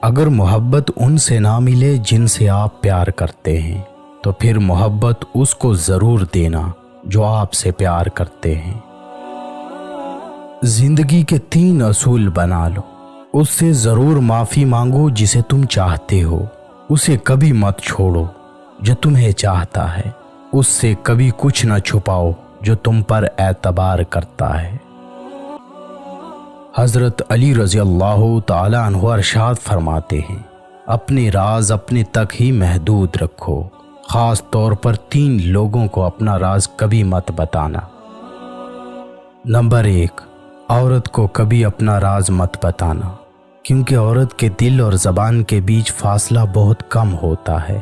اگر محبت ان سے نہ ملے جن سے آپ پیار کرتے ہیں تو پھر محبت اس کو ضرور دینا جو آپ سے پیار کرتے ہیں۔ زندگی کے 3 اصول بنا لو۔ اس سے ضرور معافی مانگو جسے تم چاہتے ہو، اسے کبھی مت چھوڑو جو تمہیں چاہتا ہے، اس سے کبھی کچھ نہ چھپاؤ جو تم پر اعتبار کرتا ہے۔ حضرت علی رضی اللہ تعالی عنہ ارشاد فرماتے ہیں، اپنے راز اپنے تک ہی محدود رکھو، خاص طور پر 3 لوگوں کو اپنا راز کبھی مت بتانا۔ نمبر 1، عورت کو کبھی اپنا راز مت بتانا، کیونکہ عورت کے دل اور زبان کے بیچ فاصلہ بہت کم ہوتا ہے،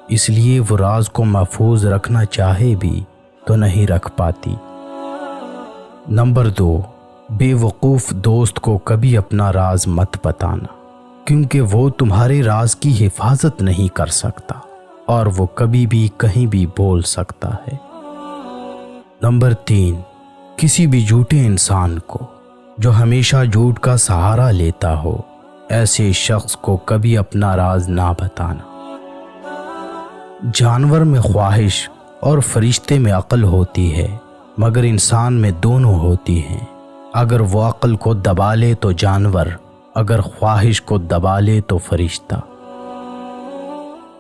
اس لیے وہ راز کو محفوظ رکھنا چاہے بھی تو نہیں رکھ پاتی۔ نمبر 2، بے وقوف دوست کو کبھی اپنا راز مت بتانا، کیونکہ وہ تمہارے راز کی حفاظت نہیں کر سکتا اور وہ کبھی بھی کہیں بھی بول سکتا ہے۔ نمبر 3، کسی بھی جھوٹے انسان کو جو ہمیشہ جھوٹ کا سہارا لیتا ہو، ایسے شخص کو کبھی اپنا راز نہ بتانا۔ جانور میں خواہش اور فرشتے میں عقل ہوتی ہے، مگر انسان میں دونوں ہوتی ہیں۔ اگر وہ عقل کو دبا لے تو جانور، اگر خواہش کو دبا لے تو فرشتہ۔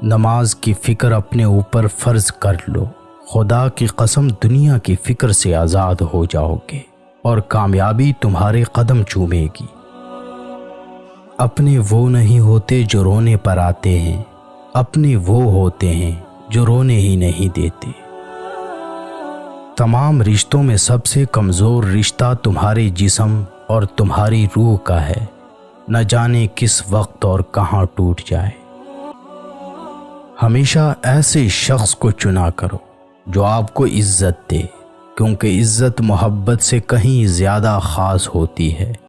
نماز کی فکر اپنے اوپر فرض کر لو، خدا کی قسم دنیا کی فکر سے آزاد ہو جاؤ گے اور کامیابی تمہارے قدم چومے گی۔ اپنے وہ نہیں ہوتے جو رونے پر آتے ہیں، اپنے وہ ہوتے ہیں جو رونے ہی نہیں دیتے۔ تمام رشتوں میں سب سے کمزور رشتہ تمہارے جسم اور تمہاری روح کا ہے، نہ جانے کس وقت اور کہاں ٹوٹ جائے۔ ہمیشہ ایسے شخص کو چنا کرو جو آپ کو عزت دے، کیونکہ عزت محبت سے کہیں زیادہ خاص ہوتی ہے۔